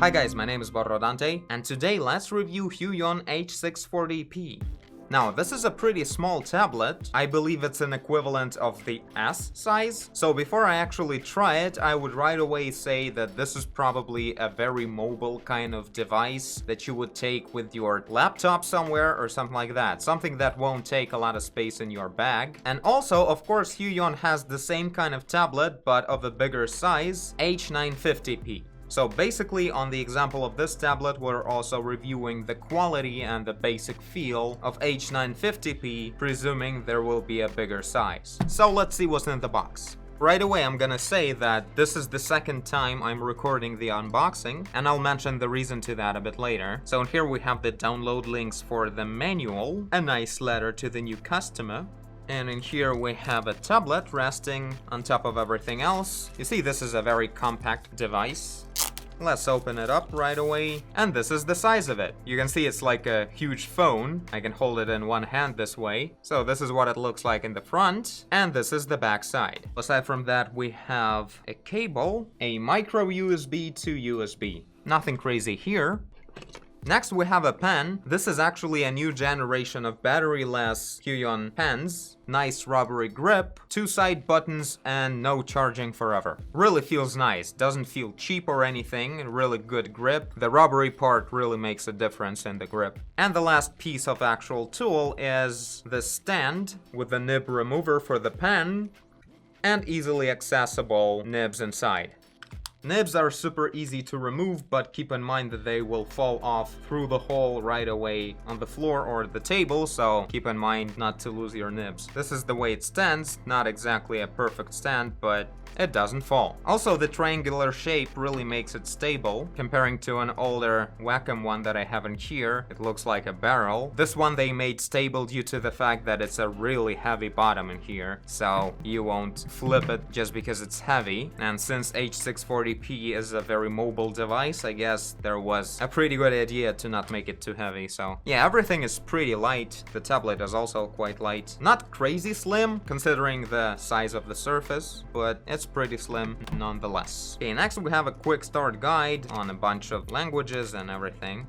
Hi guys, my name is Dante, and today let's review Huion H640P. Now, this is a pretty small tablet. I believe it's an equivalent of the S size. So before I actually try it, I would right away say that this is probably a very mobile kind of device that you would take with your laptop somewhere or something like that. Something that won't take a lot of space in your bag. And also, of course, Huion has the same kind of tablet, but of a bigger size, H950P. So basically, on the example of this tablet, we're also reviewing the quality and the basic feel of H950P, presuming there will be a bigger size. So let's see what's in the box. Right away, I'm gonna say that this is the second time I'm recording the unboxing, and I'll mention the reason to that a bit later. So here we have the download links for the manual, a nice letter to the new customer, and in here we have a tablet resting on top of everything else. You see, this is a very compact device. Let's open it up right away, and this is the size of it. You can see it's like a huge phone. I can hold it in one hand this way. So this is what it looks like in the front, and this is the back side. Aside from that, we have a cable, a micro USB to USB. Nothing crazy here. Next we have a pen. This is actually a new generation of battery-less Huion pens. Nice rubbery grip, 2 side buttons, and no charging forever. Really feels nice, doesn't feel cheap or anything, really good grip. The rubbery part really makes a difference in the grip. And the last piece of actual tool is the stand with the nib remover for the pen and easily accessible nibs inside. Nibs are super easy to remove, but keep in mind that they will fall off through the hole right away on the floor or the table, so keep in mind not to lose your nibs. This is the way it stands, not exactly a perfect stand, but it doesn't fall. Also, the triangular shape really makes it stable. Comparing to an older Wacom one that I have in here, it looks like a barrel. This one they made stable due to the fact that it's a really heavy bottom in here, so you won't flip it just because it's heavy. And since H640P is a very mobile device, I guess there was a pretty good idea to not make it too heavy. So yeah, everything is pretty light. The tablet is also quite light. Not crazy slim considering the size of the surface, but it's pretty slim nonetheless. Okay, next we have a quick start guide on a bunch of languages and everything.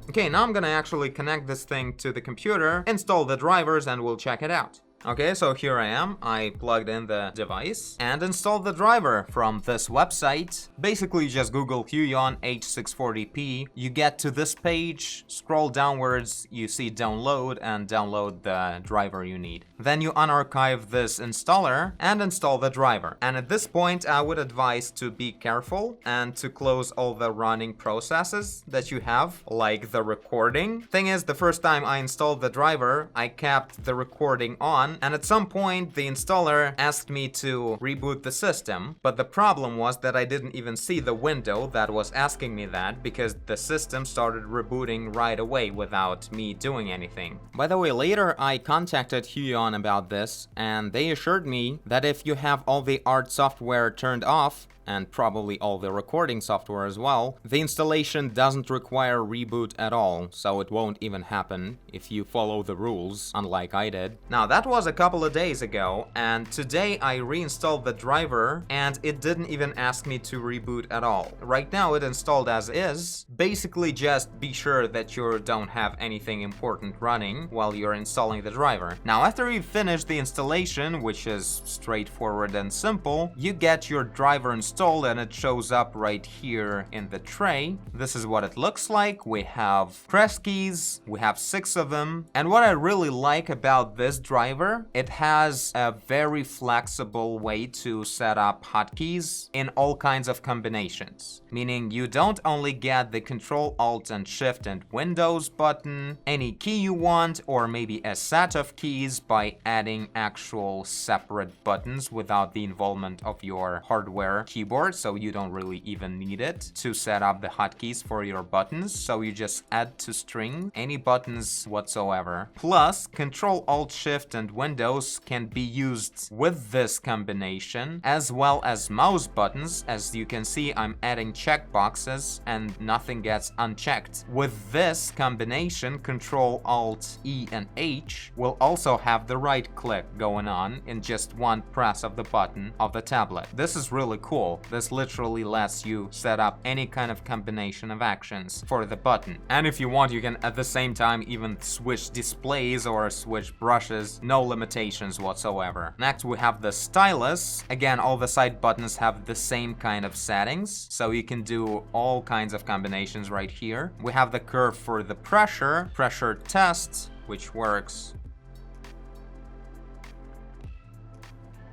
Okay, now I'm gonna actually connect this thing to the computer, install the drivers, and we'll check it out. Okay, so here I am. I plugged in the device and installed the driver from this website. Basically, just Google Huion H640P. You get to this page, scroll downwards, you see download, and download the driver you need. Then you unarchive this installer and install the driver. And at this point, I would advise to be careful and to close all the running processes that you have, like the recording. Thing is, the first time I installed the driver, I kept the recording on, and at some point the installer asked me to reboot the system, but the problem was that I didn't even see the window that was asking me that because the system started rebooting right away without me doing anything. By the way, later I contacted Huion about this, and they assured me that if you have all the art software turned off, and probably all the recording software as well, the installation doesn't require reboot at all, so it won't even happen if you follow the rules, unlike I did. Now, that was a couple of days ago, and today I reinstalled the driver, and it didn't even ask me to reboot at all. Right now, it installed as is. Basically, just be sure that you don't have anything important running while you're installing the driver. Now, after you finish the installation, which is straightforward and simple, you get your driver installed, and it shows up right here in the tray. This is what it looks like. We have press keys, we have 6 of them, and what I really like about this driver, it has a very flexible way to set up hotkeys in all kinds of combinations, meaning you don't only get the Control, Alt, and Shift and Windows button, any key you want, or maybe a set of keys by adding actual separate buttons without the involvement of your hardware keyboard, so you don't really even need it to set up the hotkeys for your buttons, so you just add to string any buttons whatsoever. Plus, Control, Alt, Shift, and Windows can be used with this combination, as well as mouse buttons. As you can see, I'm adding checkboxes and nothing gets unchecked. With this combination, Control, Alt, E, and H will also have the the right click going on in just one press of the button of the tablet. This is really cool. This literally lets you set up any kind of combination of actions for the button. And if you want, you can at the same time even switch displays or switch brushes, no limitations whatsoever. Next we have the Stylus. Again, all the side buttons have the same kind of settings, so you can do all kinds of combinations right here. We have the curve for the pressure test, which works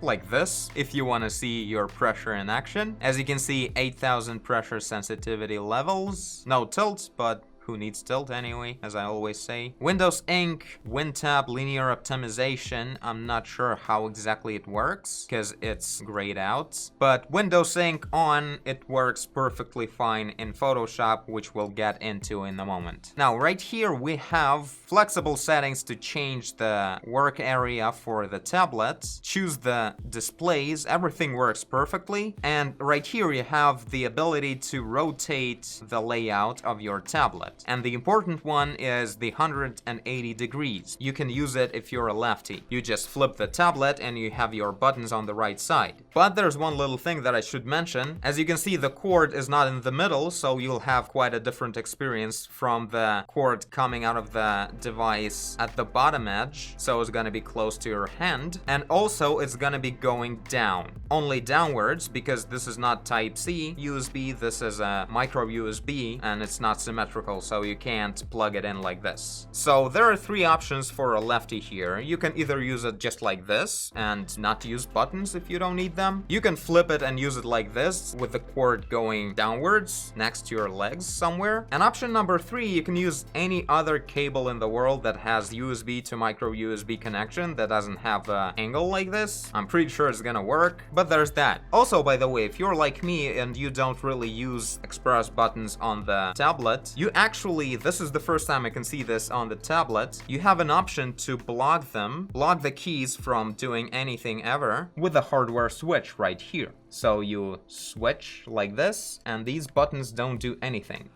like this if you want to see your pressure in action. As you can see, 8000 pressure sensitivity levels. No tilt, but who needs tilt anyway, as I always say. Windows Ink, WinTab, linear optimization. I'm not sure how exactly it works, because it's grayed out. But Windows Ink on, it works perfectly fine in Photoshop, which we'll get into in a moment. Now, right here we have flexible settings to change the work area for the tablet. Choose the displays, everything works perfectly. And right here you have the ability to rotate the layout of your tablet. And the important one is the 180 degrees. You can use it if you're a lefty. You just flip the tablet and you have your buttons on the right side. But there's one little thing that I should mention. As you can see, the cord is not in the middle, so you'll have quite a different experience from the cord coming out of the device at the bottom edge. So it's gonna be close to your hand. And also it's gonna be going down. Only downwards, because this is not Type-C USB, this is a micro USB, and it's not symmetrical, so you can't plug it in like this. So there are three options for a lefty here. You can either use it just like this and not use buttons if you don't need them. You can flip it and use it like this with the cord going downwards next to your legs somewhere. And option number 3, you can use any other cable in the world that has USB to micro USB connection that doesn't have an angle like this. I'm pretty sure it's gonna work, but there's that. Also, by the way, if you're like me and you don't really use express buttons on the tablet, you actually, this is the first time I can see this on the tablet, you have an option to block them, block the keys from doing anything ever with the hardware switch right here. So you switch like this and these buttons don't do anything.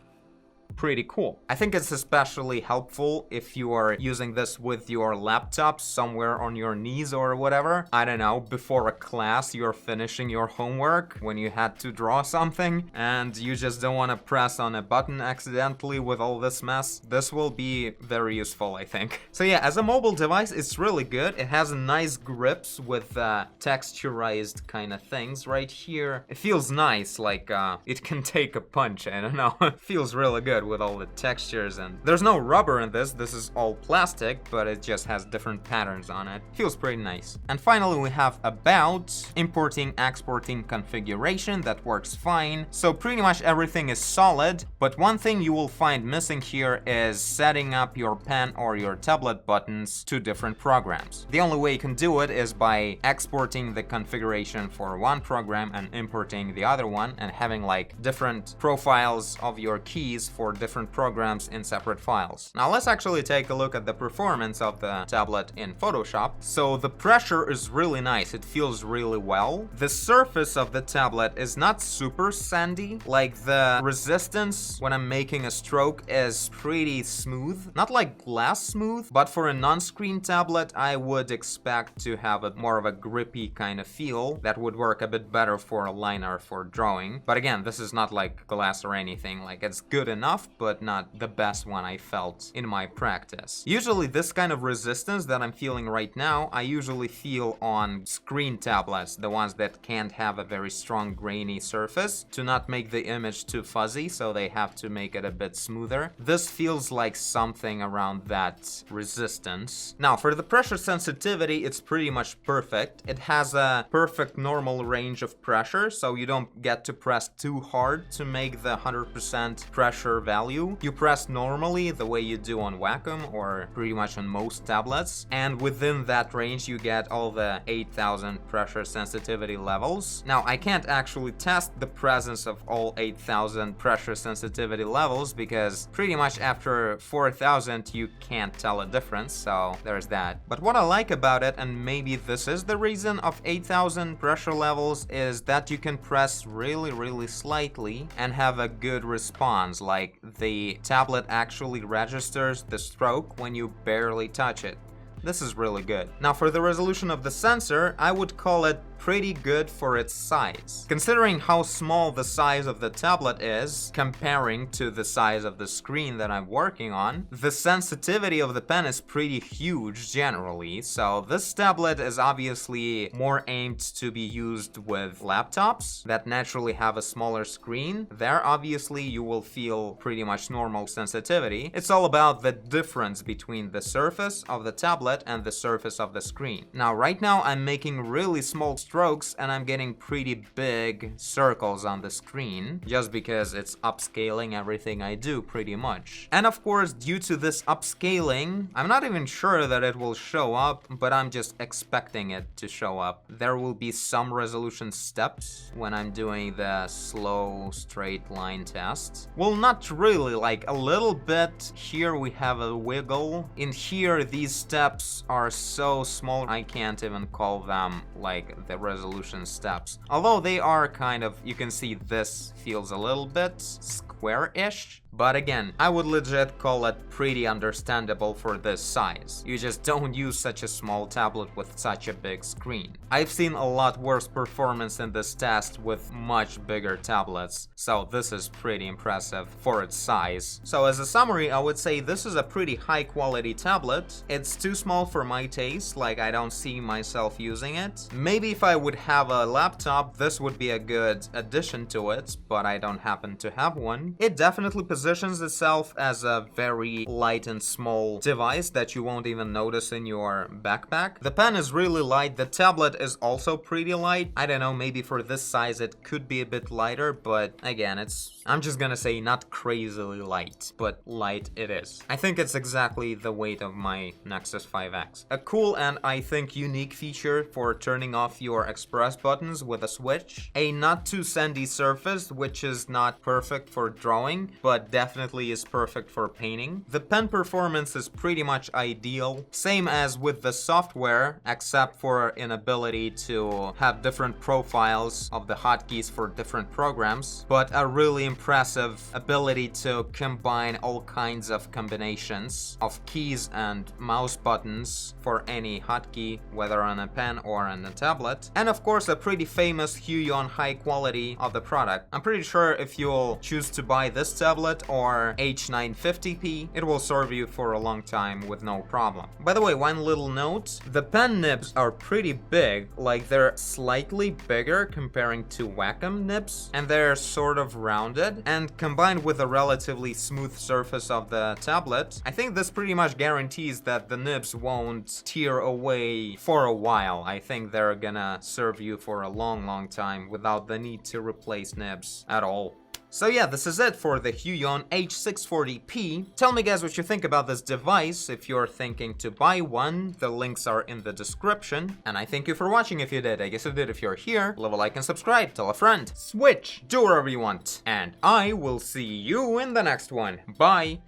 Pretty cool. I think it's especially helpful if you are using this with your laptop somewhere on your knees or whatever. I don't know, before a class you're finishing your homework when you had to draw something and you just don't want to press on a button accidentally with all this mess. This will be very useful, I think. So yeah, as a mobile device, it's really good. It has nice grips with texturized kind of things right here. It feels nice, like it can take a punch, I don't know. It feels really good with all the textures, and there's no rubber in this. This is all plastic, but it just has different patterns on it. Feels pretty nice. And finally we have about importing, exporting configuration that works fine. So pretty much everything is solid, but one thing you will find missing here is setting up your pen or your tablet buttons to different programs. The only way you can do it is by exporting the configuration for one program and importing the other one and having like different profiles of your keys for different programs in separate files. Now let's actually take a look at the performance of the tablet in Photoshop. So the pressure is really nice, it feels really well. The surface of the tablet is not super sandy, like the resistance when I'm making a stroke is pretty smooth. Not like glass smooth, but for a non-screen tablet I would expect to have a more of a grippy kind of feel that would work a bit better for a liner for drawing. But again, this is not like glass or anything, like it's good enough, but not the best one I felt in my practice. Usually this kind of resistance that I'm feeling right now, I usually feel on screen tablets, the ones that can't have a very strong grainy surface to not make the image too fuzzy, so they have to make it a bit smoother. This feels like something around that resistance. Now for the pressure sensitivity, it's pretty much perfect. It has a perfect normal range of pressure, so you don't get to press too hard to make the 100% pressure value. You press normally the way you do on Wacom or pretty much on most tablets, and within that range you get all the 8000 pressure sensitivity levels. Now I can't actually test the presence of all 8000 pressure sensitivity levels because pretty much after 4000 you can't tell a difference, so there's that. But what I like about it, and maybe this is the reason of 8000 pressure levels, is that you can press really slightly and have a good response. Like the tablet actually registers the stroke when you barely touch it. This is really good. Now for the resolution of the sensor, I would call it pretty good for its size. Considering how small the size of the tablet is, comparing to the size of the screen that I'm working on, the sensitivity of the pen is pretty huge generally, so this tablet is obviously more aimed to be used with laptops that naturally have a smaller screen. There obviously you will feel pretty much normal sensitivity. It's all about the difference between the surface of the tablet and the surface of the screen. Now right now I'm making really small strokes and I'm getting pretty big circles on the screen just because it's upscaling everything I do pretty much. And of course, due to this upscaling, I'm not even sure that it will show up, but I'm just expecting it to show up. There will be some resolution steps when I'm doing the slow straight line test. Well, not really, like a little bit. Here we have a wiggle. In here, these steps are so small, I can't even call them like the resolution steps. Although they are kind of, you can see this feels a little bit square-ish. But again, I would legit call it pretty understandable for this size. You just don't use such a small tablet with such a big screen. I've seen a lot worse performance in this test with much bigger tablets, so this is pretty impressive for its size. So as a summary, I would say this is a pretty high quality tablet. It's too small for my taste, like I don't see myself using it. Maybe if I would have a laptop, this would be a good addition to it, but I don't happen to have one. It definitely positions itself as a very light and small device that you won't even notice in your backpack. The pen is really light, the tablet is also pretty light. I don't know, maybe for this size it could be a bit lighter, but again, I'm just gonna say not crazily light, but light it is. I think it's exactly the weight of my Nexus 5X. A cool and I think unique feature for turning off your express buttons with a switch. A not too sandy surface, which is not perfect for drawing, but definitely is perfect for painting. The pen performance is pretty much ideal, same as with the software, except for an ability to have different profiles of the hotkeys for different programs, but a really impressive ability to combine all kinds of combinations of keys and mouse buttons for any hotkey, whether on a pen or on a tablet. And of course, a pretty famous Huion high quality of the product. I'm pretty sure if you'll choose to buy this tablet or H640P, it will serve you for a long time with no problem. By the way, one little note, the pen nibs are pretty big, like they're slightly bigger comparing to Wacom nibs, and they're sort of rounded, and combined with a relatively smooth surface of the tablet, I think this pretty much guarantees that the nibs won't tear away for a while. I think they're gonna serve you for a long time without the need to replace nibs at all. So yeah, this is it for the Huion H640P. Tell me guys what you think about this device. If you're thinking to buy one, the links are in the description. And I thank you for watching if you did. I guess you did if you're here. Leave a like and subscribe. Tell a friend. Switch. Do whatever you want. And I will see you in the next one. Bye.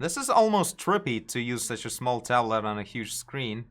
This is almost trippy to use such a small tablet on a huge screen.